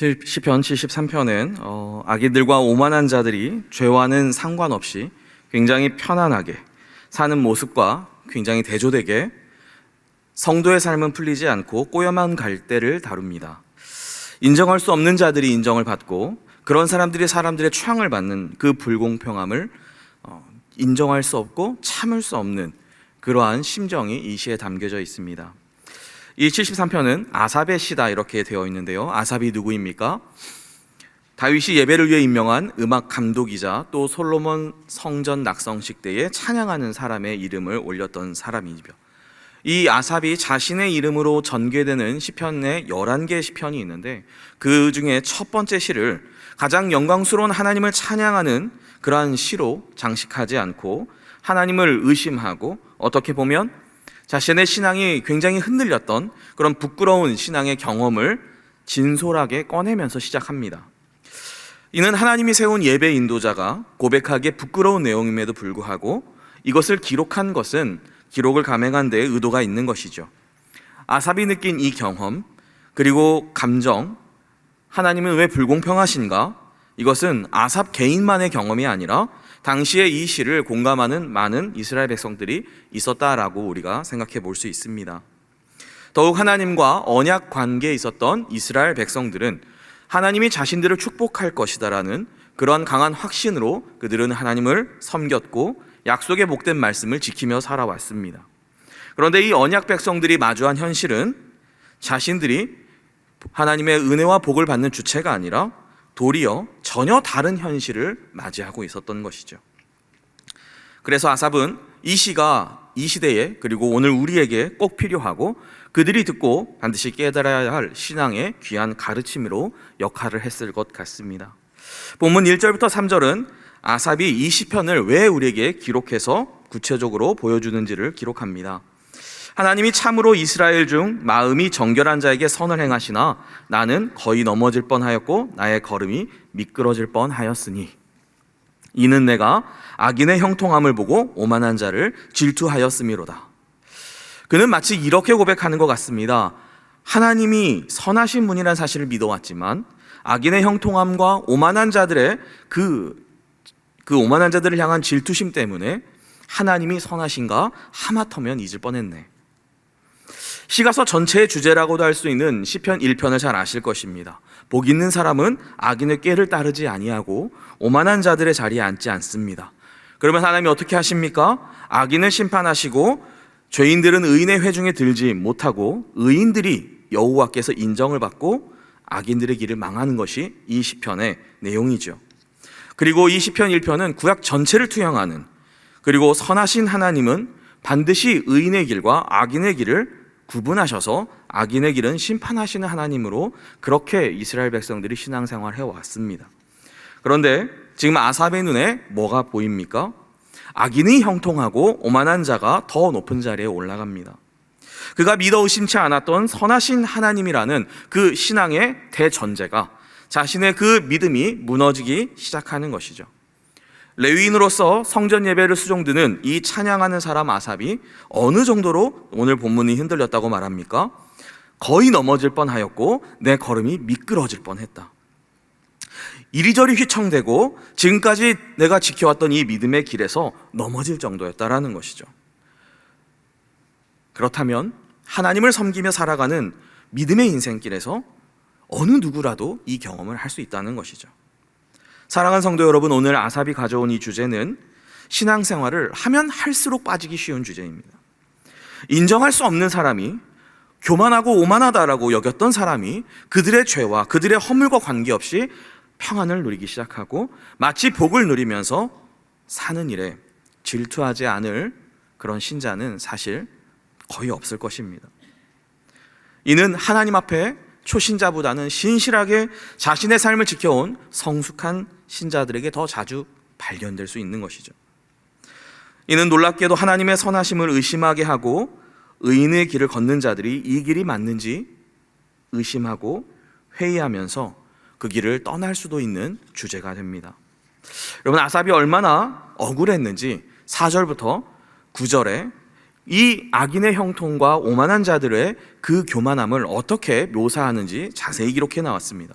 시편 73편은 악인들과 오만한 자들이 죄와는 상관없이 굉장히 편안하게 사는 모습과 굉장히 대조되게 성도의 삶은 풀리지 않고 꼬여만 갈 때를 다룹니다. 인정할 수 없는 자들이 인정을 받고 그런 사람들이 사람들의 추앙을 받는 그 불공평함을 인정할 수 없고 참을 수 없는 그러한 심정이 이 시에 담겨져 있습니다. 이 73편은 아삽의 시다 이렇게 되어 있는데요. 아삽이 누구입니까? 다윗이 예배를 위해 임명한 음악 감독이자 또 솔로몬 성전 낙성식 때에 찬양하는 사람의 이름을 올렸던 사람이죠. 이 아삽이 자신의 이름으로 전개되는 시편에 11개의 시편이 있는데 그 중에 첫 번째 시를 가장 영광스러운 하나님을 찬양하는 그러한 시로 장식하지 않고 하나님을 의심하고 어떻게 보면 자신의 신앙이 굉장히 흔들렸던 그런 부끄러운 신앙의 경험을 진솔하게 꺼내면서 시작합니다. 이는 하나님이 세운 예배 인도자가 고백하기에 부끄러운 내용임에도 불구하고 이것을 기록한 것은 기록을 감행한 데에 의도가 있는 것이죠. 아삽이 느낀 이 경험 그리고 감정, 하나님은 왜 불공평하신가? 이것은 아삽 개인만의 경험이 아니라 당시에 이 시를 공감하는 많은 이스라엘 백성들이 있었다라고 우리가 생각해 볼 수 있습니다. 더욱 하나님과 언약 관계에 있었던 이스라엘 백성들은 하나님이 자신들을 축복할 것이다라는 그런 강한 확신으로 그들은 하나님을 섬겼고 약속의 복된 말씀을 지키며 살아왔습니다. 그런데 이 언약 백성들이 마주한 현실은 자신들이 하나님의 은혜와 복을 받는 주체가 아니라 도리어 전혀 다른 현실을 맞이하고 있었던 것이죠. 그래서 아삽은 이 시가 이 시대에 그리고 오늘 우리에게 꼭 필요하고 그들이 듣고 반드시 깨달아야 할 신앙의 귀한 가르침으로 역할을 했을 것 같습니다. 본문 1절부터 3절은 아삽이 이 시편을 왜 우리에게 기록해서 구체적으로 보여주는지를 기록합니다. 하나님이 참으로 이스라엘 중 마음이 정결한 자에게 선을 행하시나 나는 거의 넘어질 뻔하였고 나의 걸음이 미끄러질 뻔하였으니 이는 내가 악인의 형통함을 보고 오만한 자를 질투하였음이로다. 그는 마치 이렇게 고백하는 것 같습니다. 하나님이 선하신 분이라는 사실을 믿어왔지만 악인의 형통함과 오만한 자들의 그 오만한 자들을 향한 질투심 때문에 하나님이 선하신가 하마터면 잊을 뻔했네. 시가서 전체의 주제라고도 할 수 있는 시편 1편을 잘 아실 것입니다. 복 있는 사람은 악인의 꾀를 따르지 아니하고 오만한 자들의 자리에 앉지 않습니다. 그러면 하나님이 어떻게 하십니까? 악인을 심판하시고 죄인들은 의인의 회중에 들지 못하고 의인들이 여호와께서 인정을 받고 악인들의 길을 망하는 것이 이 시편의 내용이죠. 그리고 이 시편 1편은 구약 전체를 투영하는 그리고 선하신 하나님은 반드시 의인의 길과 악인의 길을 구분하셔서 악인의 길은 심판하시는 하나님으로 그렇게 이스라엘 백성들이 신앙생활을 해왔습니다. 그런데 지금 아삽의 눈에 뭐가 보입니까? 악인이 형통하고 오만한 자가 더 높은 자리에 올라갑니다. 그가 믿어 의심치 않았던 선하신 하나님이라는 그 신앙의 대전제가 자신의 그 믿음이 무너지기 시작하는 것이죠. 레위인으로서 성전 예배를 수종드는 이 찬양하는 사람 아삽이 어느 정도로 오늘 본문이 흔들렸다고 말합니까? 거의 넘어질 뻔하였고 내 걸음이 미끄러질 뻔했다. 이리저리 휘청대고 지금까지 내가 지켜왔던 이 믿음의 길에서 넘어질 정도였다라는 것이죠. 그렇다면 하나님을 섬기며 살아가는 믿음의 인생길에서 어느 누구라도 이 경험을 할 수 있다는 것이죠. 사랑하는 성도 여러분, 오늘 아삽이 가져온 이 주제는 신앙생활을 하면 할수록 빠지기 쉬운 주제입니다. 인정할 수 없는 사람이 교만하고 오만하다라고 여겼던 사람이 그들의 죄와 그들의 허물과 관계없이 평안을 누리기 시작하고 마치 복을 누리면서 사는 일에 질투하지 않을 그런 신자는 사실 거의 없을 것입니다. 이는 하나님 앞에 초신자보다는 신실하게 자신의 삶을 지켜온 성숙한 신자들에게 더 자주 발견될 수 있는 것이죠. 이는 놀랍게도 하나님의 선하심을 의심하게 하고 의인의 길을 걷는 자들이 이 길이 맞는지 의심하고 회의하면서 그 길을 떠날 수도 있는 주제가 됩니다. 여러분, 아삽이 얼마나 억울했는지 4절부터 9절에 이 악인의 형통과 오만한 자들의 그 교만함을 어떻게 묘사하는지 자세히 기록해 나왔습니다.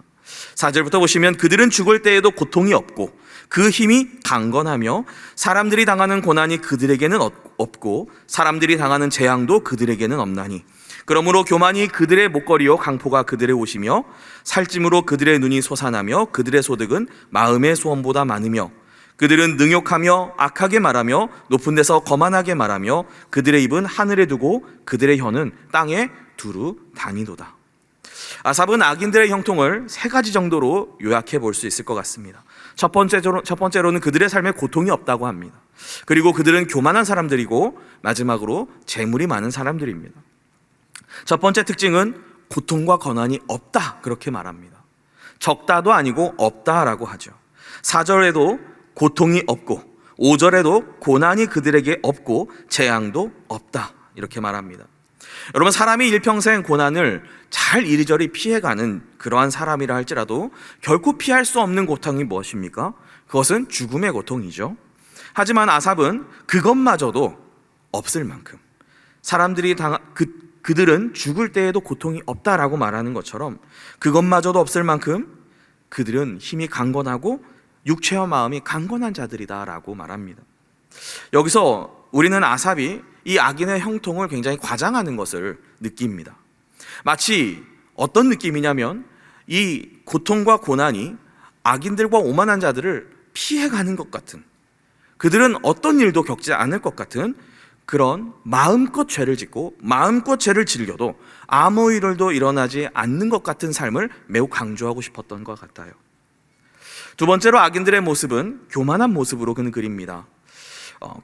4절부터 보시면 그들은 죽을 때에도 고통이 없고 그 힘이 강건하며 사람들이 당하는 고난이 그들에게는 없고 사람들이 당하는 재앙도 그들에게는 없나니 그러므로 교만이 그들의 목걸이요 강포가 그들의 옷이며 살찜으로 그들의 눈이 솟아나며 그들의 소득은 마음의 소원보다 많으며 그들은 능욕하며 악하게 말하며 높은 데서 거만하게 말하며 그들의 입은 하늘에 두고 그들의 혀는 땅에 두루 다니도다. 아삽은 악인들의 형통을 세 가지 정도로 요약해 볼 수 있을 것 같습니다. 첫 번째로는 그들의 삶에 고통이 없다고 합니다. 그리고 그들은 교만한 사람들이고 마지막으로 재물이 많은 사람들입니다. 첫 번째 특징은 고통과 고난이 없다 그렇게 말합니다. 적다도 아니고 없다라고 하죠. 4절에도 고통이 없고 5절에도 고난이 그들에게 없고 재앙도 없다 이렇게 말합니다. 여러분, 사람이 일평생 고난을 잘 이리저리 피해가는 그러한 사람이라 할지라도 결코 피할 수 없는 고통이 무엇입니까? 그것은 죽음의 고통이죠. 하지만 아삽은 그것마저도 없을 만큼 그들은 죽을 때에도 고통이 없다라고 말하는 것처럼 그것마저도 없을 만큼 그들은 힘이 강건하고 육체와 마음이 강건한 자들이다라고 말합니다. 여기서 우리는 아삽이 이 악인의 형통을 굉장히 과장하는 것을 느낍니다. 마치 어떤 느낌이냐면 이 고통과 고난이 악인들과 오만한 자들을 피해가는 것 같은, 그들은 어떤 일도 겪지 않을 것 같은 그런 마음껏 죄를 짓고 마음껏 죄를 즐겨도 아무 일도 일어나지 않는 것 같은 삶을 매우 강조하고 싶었던 것 같아요. 두 번째로 악인들의 모습은 교만한 모습으로 그는 그립니다.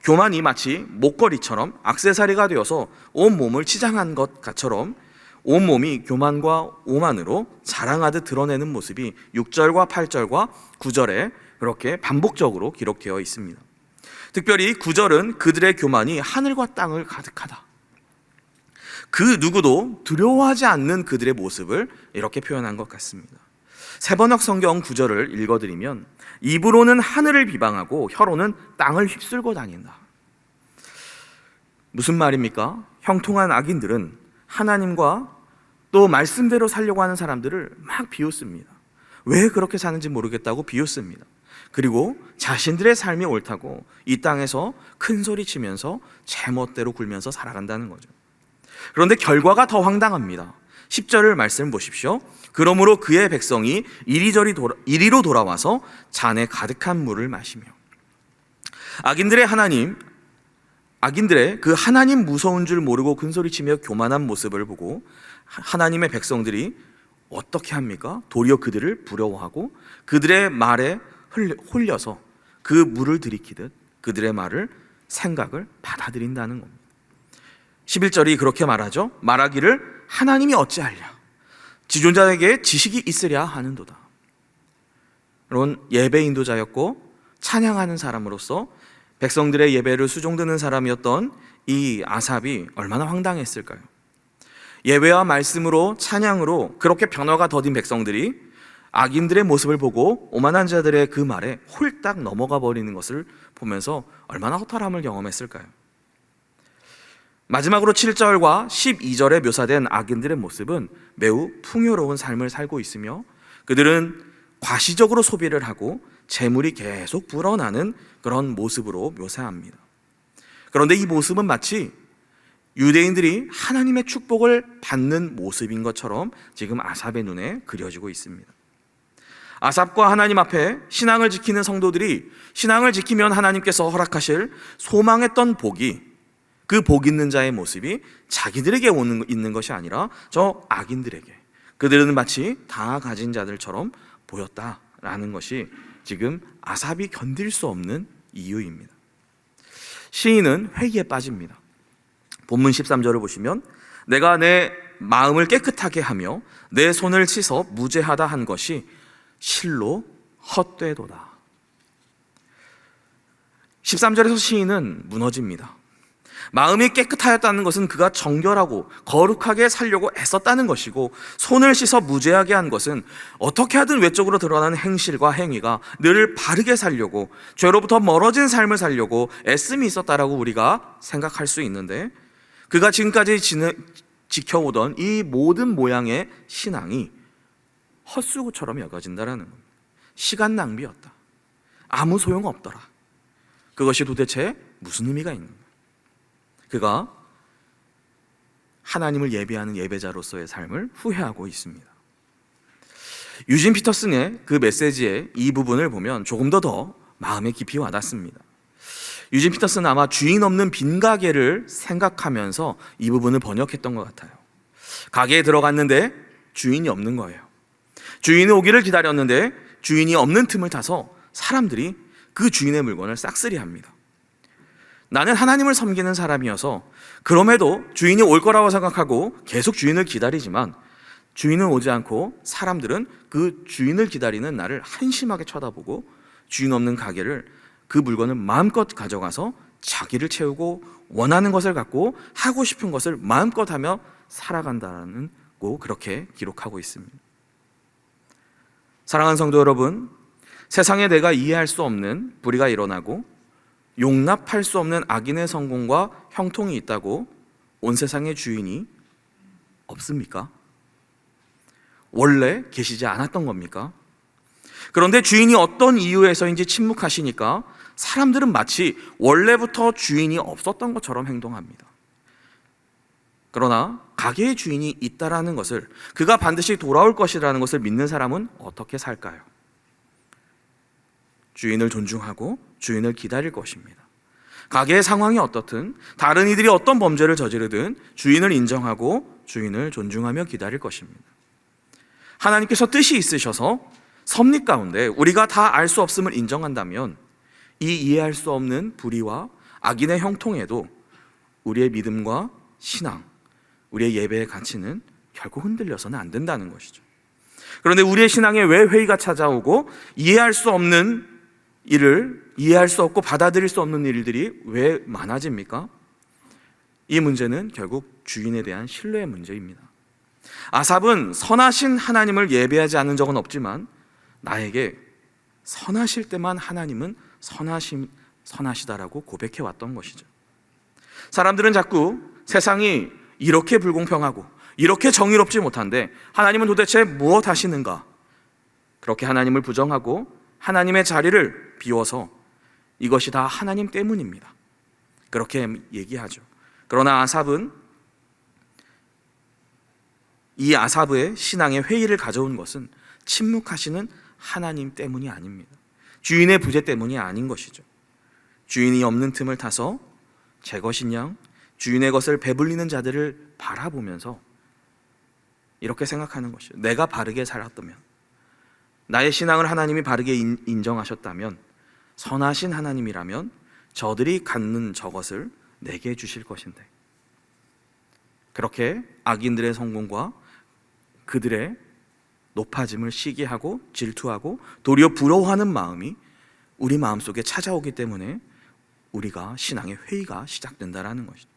교만이 마치 목걸이처럼 액세서리가 되어서 온 몸을 치장한 것처럼 온 몸이 교만과 오만으로 자랑하듯 드러내는 모습이 6절과 8절과 9절에 그렇게 반복적으로 기록되어 있습니다. 특별히 9절은 그들의 교만이 하늘과 땅을 가득하다. 그 누구도 두려워하지 않는 그들의 모습을 이렇게 표현한 것 같습니다. 세번역 성경 9절을 읽어드리면 입으로는 하늘을 비방하고 혀로는 땅을 휩쓸고 다닌다. 무슨 말입니까? 형통한 악인들은 하나님과 또 말씀대로 살려고 하는 사람들을 막 비웃습니다. 왜 그렇게 사는지 모르겠다고 비웃습니다. 그리고 자신들의 삶이 옳다고 이 땅에서 큰 소리 치면서 제멋대로 굴면서 살아간다는 거죠. 그런데 결과가 더 황당합니다. 10절을 말씀 보십시오. 그러므로 그의 백성이 이리로 돌아와서 잔에 가득한 물을 마시며. 악인들의 그 하나님 무서운 줄 모르고 큰소리치며 교만한 모습을 보고 하나님의 백성들이 어떻게 합니까? 도리어 그들을 부러워하고 그들의 말에 홀려서 그 물을 들이키듯 그들의 생각을 받아들인다는 겁니다. 11절이 그렇게 말하죠. 말하기를 하나님이 어찌하랴 지존자에게 지식이 있으랴 하는도다. 여러분, 예배 인도자였고 찬양하는 사람으로서 백성들의 예배를 수종드는 사람이었던 이 아삽이 얼마나 황당했을까요? 예배와 말씀으로 찬양으로 그렇게 변화가 더딘 백성들이 악인들의 모습을 보고 오만한 자들의 그 말에 홀딱 넘어가 버리는 것을 보면서 얼마나 허탈함을 경험했을까요? 마지막으로 7절과 12절에 묘사된 악인들의 모습은 매우 풍요로운 삶을 살고 있으며 그들은 과시적으로 소비를 하고 재물이 계속 불어나는 그런 모습으로 묘사합니다. 그런데 이 모습은 마치 유대인들이 하나님의 축복을 받는 모습인 것처럼 지금 아삽의 눈에 그려지고 있습니다. 아삽과 하나님 앞에 신앙을 지키는 성도들이 신앙을 지키면 하나님께서 허락하실 소망했던 복이, 그 복 있는 자의 모습이 자기들에게 있는 것이 아니라 저 악인들에게, 그들은 마치 다 가진 자들처럼 보였다라는 것이 지금 아삽이 견딜 수 없는 이유입니다. 시인은 회의에 빠집니다. 본문 13절을 보시면 내가 내 마음을 깨끗하게 하며 내 손을 씻어 무죄하다 한 것이 실로 헛되도다. 13절에서 시인은 무너집니다. 마음이 깨끗하였다는 것은 그가 정결하고 거룩하게 살려고 애썼다는 것이고, 손을 씻어 무죄하게 한 것은 어떻게 하든 외적으로 드러나는 행실과 행위가 늘 바르게 살려고, 죄로부터 멀어진 삶을 살려고 애씀이 있었다라고 우리가 생각할 수 있는데, 그가 지금까지 지켜오던 이 모든 모양의 신앙이 헛수고처럼 여겨진다라는 겁니다. 시간 낭비였다. 아무 소용없더라. 그것이 도대체 무슨 의미가 있는가? 그가 하나님을 예배하는 예배자로서의 삶을 후회하고 있습니다. 유진 피터슨의 그 메시지의 이 부분을 보면 조금 더 마음에 깊이 와닿습니다. 유진 피터슨은 아마 주인 없는 빈 가게를 생각하면서 이 부분을 번역했던 것 같아요. 가게에 들어갔는데 주인이 없는 거예요. 주인이 오기를 기다렸는데 주인이 없는 틈을 타서 사람들이 그 주인의 물건을 싹쓸이합니다. 나는 하나님을 섬기는 사람이어서 그럼에도 주인이 올 거라고 생각하고 계속 주인을 기다리지만 주인은 오지 않고 사람들은 그 주인을 기다리는 나를 한심하게 쳐다보고 주인 없는 가게를 그 물건을 마음껏 가져가서 자기를 채우고 원하는 것을 갖고 하고 싶은 것을 마음껏 하며 살아간다는 거 그렇게 기록하고 있습니다. 사랑하는 성도 여러분, 세상에 내가 이해할 수 없는 불의가 일어나고 용납할 수 없는 악인의 성공과 형통이 있다고 온 세상의 주인이 없습니까? 원래 계시지 않았던 겁니까? 그런데 주인이 어떤 이유에서인지 침묵하시니까 사람들은 마치 원래부터 주인이 없었던 것처럼 행동합니다. 그러나 가게의 주인이 있다라는 것을, 그가 반드시 돌아올 것이라는 것을 믿는 사람은 어떻게 살까요? 주인을 존중하고 주인을 기다릴 것입니다. 가게의 상황이 어떻든 다른 이들이 어떤 범죄를 저지르든 주인을 인정하고 주인을 존중하며 기다릴 것입니다. 하나님께서 뜻이 있으셔서 섭리 가운데 우리가 다 알 수 없음을 인정한다면 이 이해할 수 없는 불의와 악인의 형통에도 우리의 믿음과 신앙, 우리의 예배의 가치는 결코 흔들려서는 안 된다는 것이죠. 그런데 우리의 신앙에 왜 회의가 찾아오고 이해할 수 없는 일을 이해할 수 없고 받아들일 수 없는 일들이 왜 많아집니까? 이 문제는 결국 주인에 대한 신뢰의 문제입니다. 아삽은 선하신 하나님을 예배하지 않은 적은 없지만 나에게 선하실 때만 하나님은 선하시다라고 고백해 왔던 것이죠. 사람들은 자꾸 세상이 이렇게 불공평하고 이렇게 정의롭지 못한데 하나님은 도대체 무엇 하시는가? 그렇게 하나님을 부정하고 하나님의 자리를 비워서 이것이 다 하나님 때문입니다. 그렇게 얘기하죠. 그러나 아삽은 이 아삽의 신앙의 회의를 가져온 것은 침묵하시는 하나님 때문이 아닙니다. 주인의 부재 때문이 아닌 것이죠. 주인이 없는 틈을 타서 제 것인 양 주인의 것을 배불리는 자들을 바라보면서 이렇게 생각하는 것이죠. 내가 바르게 살았다면, 나의 신앙을 하나님이 바르게 인정하셨다면, 선하신 하나님이라면 저들이 갖는 저것을 내게 주실 것인데, 그렇게 악인들의 성공과 그들의 높아짐을 시기하고 질투하고 도리어 부러워하는 마음이 우리 마음속에 찾아오기 때문에 우리가 신앙의 회의가 시작된다라는 것이죠.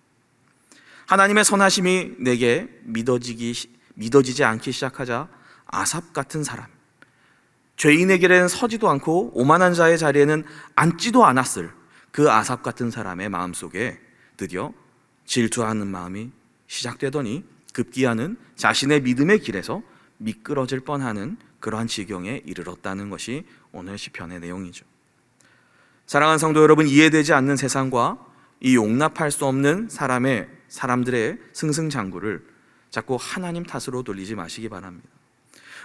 하나님의 선하심이 내게 믿어지지 않기 시작하자 아삽 같은 사람, 죄인에게는 서지도 않고 오만한 자의 자리에는 앉지도 않았을 그 아삽 같은 사람의 마음속에 드디어 질투하는 마음이 시작되더니 급기야는 자신의 믿음의 길에서 미끄러질 뻔하는 그러한 지경에 이르렀다는 것이 오늘 시편의 내용이죠. 사랑하는 성도 여러분, 이해되지 않는 세상과 이 용납할 수 없는 사람들의 승승장구를 자꾸 하나님 탓으로 돌리지 마시기 바랍니다.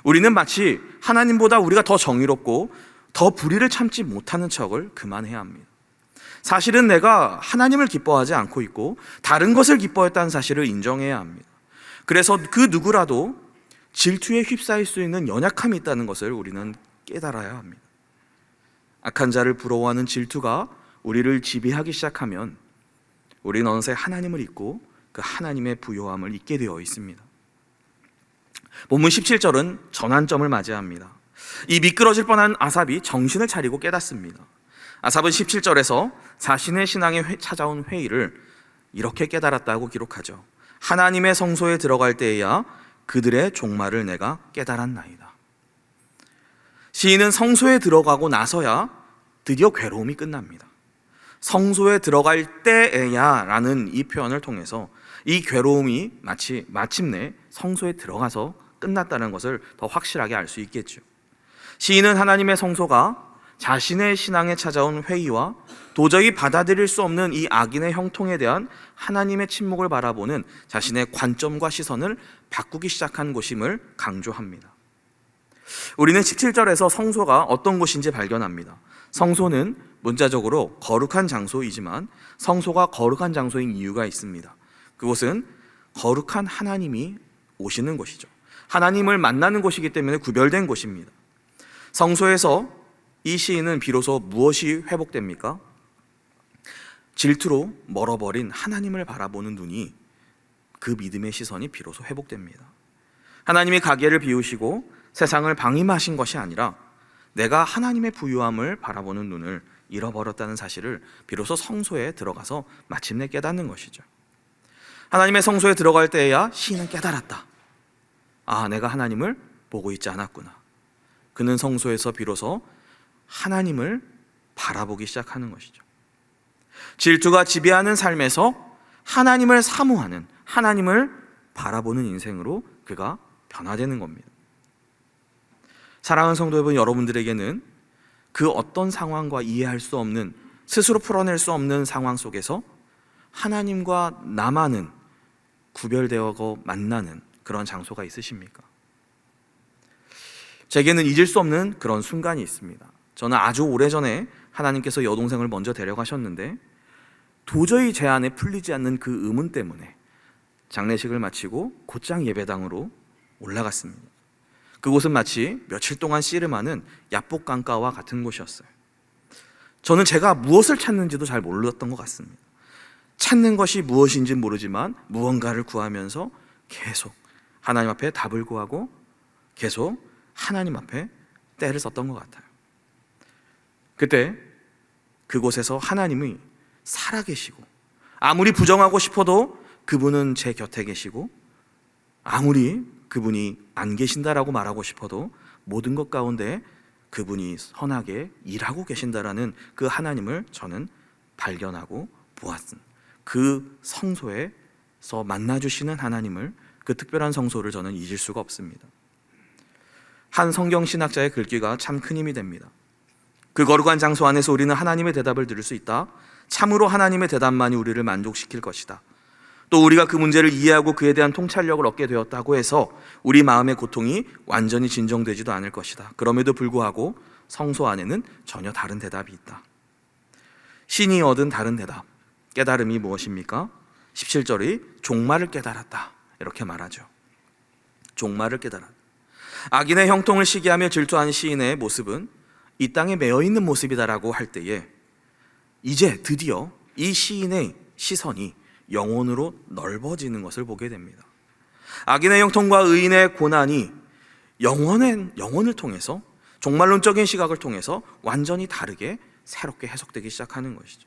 우리는 마치 하나님보다 우리가 더 정의롭고 더 불의를 참지 못하는 척을 그만해야 합니다. 사실은 내가 하나님을 기뻐하지 않고 있고 다른 것을 기뻐했다는 사실을 인정해야 합니다. 그래서 그 누구라도 질투에 휩싸일 수 있는 연약함이 있다는 것을 우리는 깨달아야 합니다. 악한 자를 부러워하는 질투가 우리를 지배하기 시작하면 우리는 어느새 하나님을 잊고 그 하나님의 부요함을 잊게 되어 있습니다. 본문 17절은 전환점을 맞이합니다. 이 미끄러질 뻔한 아삽이 정신을 차리고 깨닫습니다. 아삽은 17절에서 자신의 신앙에 찾아온 회의를 이렇게 깨달았다고 기록하죠. 하나님의 성소에 들어갈 때에야 그들의 종말을 내가 깨달았나이다. 시인은 성소에 들어가고 나서야 드디어 괴로움이 끝납니다. 성소에 들어갈 때에야 라는 이 표현을 통해서 이 괴로움이 마침내 성소에 들어가서 끝났다는 것을 더 확실하게 알 수 있겠죠. 시인은 하나님의 성소가 자신의 신앙에 찾아온 회의와 도저히 받아들일 수 없는 이 악인의 형통에 대한 하나님의 침묵을 바라보는 자신의 관점과 시선을 바꾸기 시작한 곳임을 강조합니다. 우리는 17절에서 성소가 어떤 곳인지 발견합니다. 성소는 문자적으로 거룩한 장소이지만 성소가 거룩한 장소인 이유가 있습니다. 그곳은 거룩한 하나님이 오시는 곳이죠. 하나님을 만나는 곳이기 때문에 구별된 곳입니다. 성소에서 이 시인은 비로소 무엇이 회복됩니까? 질투로 멀어버린 하나님을 바라보는 눈이, 그 믿음의 시선이 비로소 회복됩니다. 하나님이 가계를 비우시고 세상을 방임하신 것이 아니라 내가 하나님의 부유함을 바라보는 눈을 잃어버렸다는 사실을 비로소 성소에 들어가서 마침내 깨닫는 것이죠. 하나님의 성소에 들어갈 때에야 시인은 깨달았다. 아, 내가 하나님을 보고 있지 않았구나. 그는 성소에서 비로소 하나님을 바라보기 시작하는 것이죠. 질투가 지배하는 삶에서 하나님을 사모하는, 하나님을 바라보는 인생으로 그가 변화되는 겁니다. 사랑하는 성도 여러분, 여러분들에게는 그 어떤 상황과 이해할 수 없는, 스스로 풀어낼 수 없는 상황 속에서 하나님과 나만은 구별되어 만나는 그런 장소가 있으십니까? 제게는 잊을 수 없는 그런 순간이 있습니다. 저는 아주 오래전에 하나님께서 여동생을 먼저 데려가셨는데 도저히 제 안에 풀리지 않는 그 의문 때문에 장례식을 마치고 곧장 예배당으로 올라갔습니다. 그곳은 마치 며칠 동안 씨름하는 야복강가와 같은 곳이었어요. 저는 제가 무엇을 찾는지도 잘 몰랐던 것 같습니다. 찾는 것이 무엇인지 모르지만 무언가를 구하면서 계속 하나님 앞에 답을 구하고 계속 하나님 앞에 때를 썼던 것 같아요. 그때 그곳에서 하나님이 살아계시고, 아무리 부정하고 싶어도 그분은 제 곁에 계시고, 아무리 그분이 안 계신다라고 말하고 싶어도 모든 것 가운데 그분이 선하게 일하고 계신다라는 그 하나님을 저는 발견하고 보았습니다. 그 성소에서 만나주시는 하나님을, 그 특별한 성소를 저는 잊을 수가 없습니다. 한 성경신학자의 글귀가 참 큰 힘이 됩니다. 그 거룩한 장소 안에서 우리는 하나님의 대답을 들을 수 있다. 참으로 하나님의 대답만이 우리를 만족시킬 것이다. 또 우리가 그 문제를 이해하고 그에 대한 통찰력을 얻게 되었다고 해서 우리 마음의 고통이 완전히 진정되지도 않을 것이다. 그럼에도 불구하고 성소 안에는 전혀 다른 대답이 있다. 신이 얻은 다른 대답, 깨달음이 무엇입니까? 17절이 종말을 깨달았다, 이렇게 말하죠. 종말을 깨달았다. 악인의 형통을 시기하며 질투하는 시인의 모습은 이 땅에 매여있는 모습이다라고 할 때에 이제 드디어 이 시인의 시선이 영혼으로 넓어지는 것을 보게 됩니다. 악인의 형통과 의인의 고난이 영혼을 통해서, 종말론적인 시각을 통해서 완전히 다르게 새롭게 해석되기 시작하는 것이죠.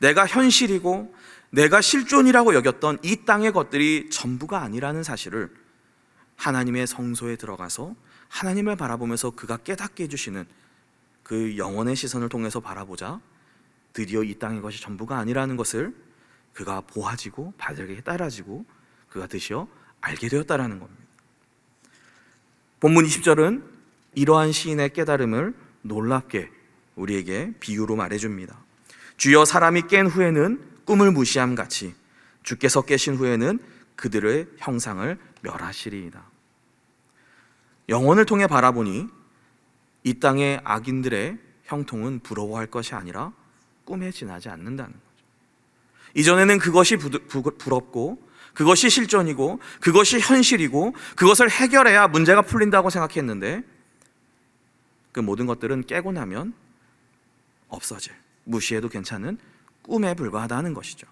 내가 현실이고 내가 실존이라고 여겼던 이 땅의 것들이 전부가 아니라는 사실을 하나님의 성소에 들어가서 하나님을 바라보면서 그가 깨닫게 해주시는 그 영혼의 시선을 통해서 바라보자 드디어 이 땅의 것이 전부가 아니라는 것을 그가 보아지고 바르게 따라지고 그가 드디어 알게 되었다라는 겁니다. 본문 20절은 이러한 시인의 깨달음을 놀랍게 우리에게 비유로 말해줍니다. 주여, 사람이 깬 후에는 꿈을 무시함 같이 주께서 깨신 후에는 그들의 형상을 멸하시리이다. 영혼을 통해 바라보니 이 땅의 악인들의 형통은 부러워할 것이 아니라 꿈에 지나지 않는다는 거죠. 이전에는 그것이 부럽고 그것이 실존이고 그것이 현실이고 그것을 해결해야 문제가 풀린다고 생각했는데 그 모든 것들은 깨고 나면 없어질, 무시해도 괜찮은 꿈에 불과하다는 것이죠.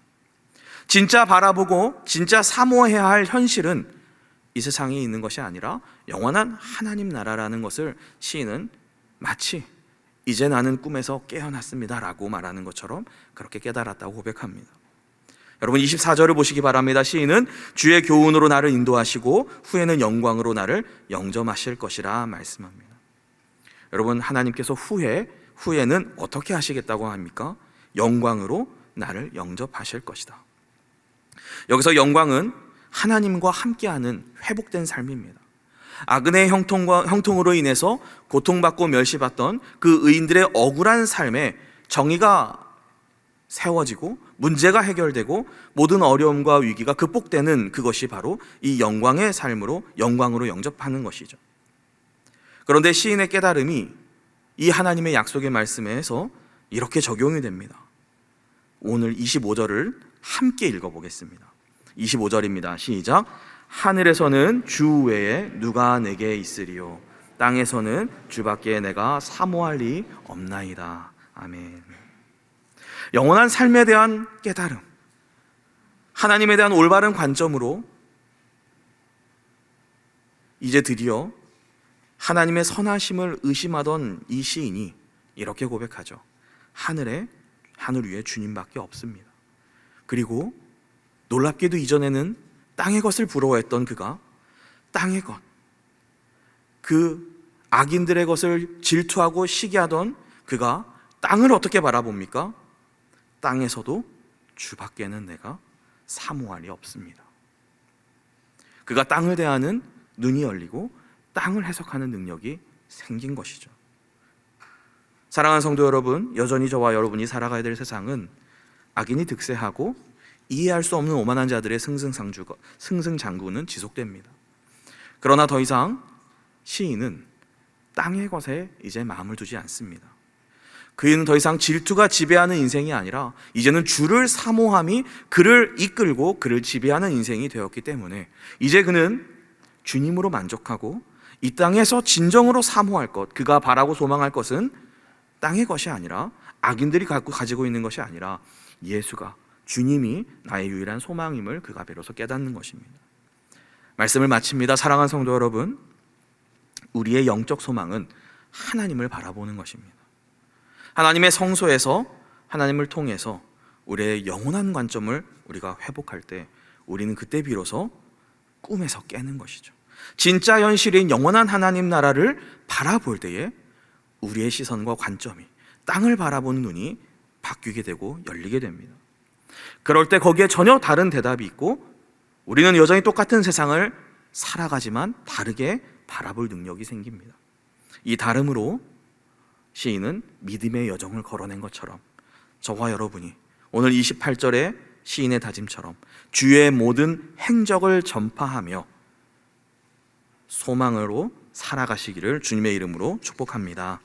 진짜 바라보고 진짜 사모해야 할 현실은 이 세상에 있는 것이 아니라 영원한 하나님 나라라는 것을 시인은 마치 이제 나는 꿈에서 깨어났습니다 라고 말하는 것처럼 그렇게 깨달았다고 고백합니다. 여러분 24절을 보시기 바랍니다. 시인은 주의 교훈으로 나를 인도하시고 후에는 영광으로 나를 영접하실 것이라 말씀합니다. 여러분, 하나님께서 후에는 어떻게 하시겠다고 합니까? 영광으로 나를 영접하실 것이다. 여기서 영광은 하나님과 함께하는 회복된 삶입니다. 아근의 형통으로 인해서 고통받고 멸시받던 그 의인들의 억울한 삶에 정의가 세워지고 문제가 해결되고 모든 어려움과 위기가 극복되는 그것이 바로 이 영광의 삶으로 영광으로 영접하는 것이죠. 그런데 시인의 깨달음이 이 하나님의 약속의 말씀에서 이렇게 적용이 됩니다. 오늘 25절을 함께 읽어보겠습니다. 25절입니다. 시작. 하늘에서는 주 외에 누가 내게 있으리요 땅에서는 주밖에 내가 사모할 리 없나이다. 아멘. 영원한 삶에 대한 깨달음, 하나님에 대한 올바른 관점으로 이제 드디어 하나님의 선하심을 의심하던 이 시인이 이렇게 고백하죠. 하늘 위에 주님밖에 없습니다. 그리고 놀랍게도 이전에는 땅의 것을 부러워했던 그가 땅의 것, 그 악인들의 것을 질투하고 시기하던 그가 땅을 어떻게 바라봅니까? 땅에서도 주밖에는 내가 사모할 리 없습니다. 그가 땅을 대하는 눈이 열리고 땅을 해석하는 능력이 생긴 것이죠. 사랑하는 성도 여러분, 여전히 저와 여러분이 살아가야 될 세상은 악인이 득세하고 이해할 수 없는 오만한 자들의 승승장구는 지속됩니다. 그러나 더 이상 시인은 땅의 것에 이제 마음을 두지 않습니다. 그는 더 이상 질투가 지배하는 인생이 아니라 이제는 주를 사모함이 그를 이끌고 그를 지배하는 인생이 되었기 때문에 이제 그는 주님으로 만족하고 이 땅에서 진정으로 사모할 것, 그가 바라고 소망할 것은 땅의 것이 아니라 악인들이 가지고 있는 것이 아니라 예수가, 주님이 나의 유일한 소망임을 그가 비로소 깨닫는 것입니다. 말씀을 마칩니다. 사랑하는 성도 여러분, 우리의 영적 소망은 하나님을 바라보는 것입니다. 하나님의 성소에서 하나님을 통해서 우리의 영원한 관점을 우리가 회복할 때 우리는 그때 비로소 꿈에서 깨는 것이죠. 진짜 현실인 영원한 하나님 나라를 바라볼 때에 우리의 시선과 관점이 땅을 바라보는 눈이 바뀌게 되고 열리게 됩니다. 그럴 때 거기에 전혀 다른 대답이 있고 우리는 여전히 똑같은 세상을 살아가지만 다르게 바라볼 능력이 생깁니다. 이 다름으로 시인은 믿음의 여정을 걸어낸 것처럼 저와 여러분이 오늘 28절의 시인의 다짐처럼 주의 모든 행적을 전파하며 소망으로 살아가시기를 주님의 이름으로 축복합니다.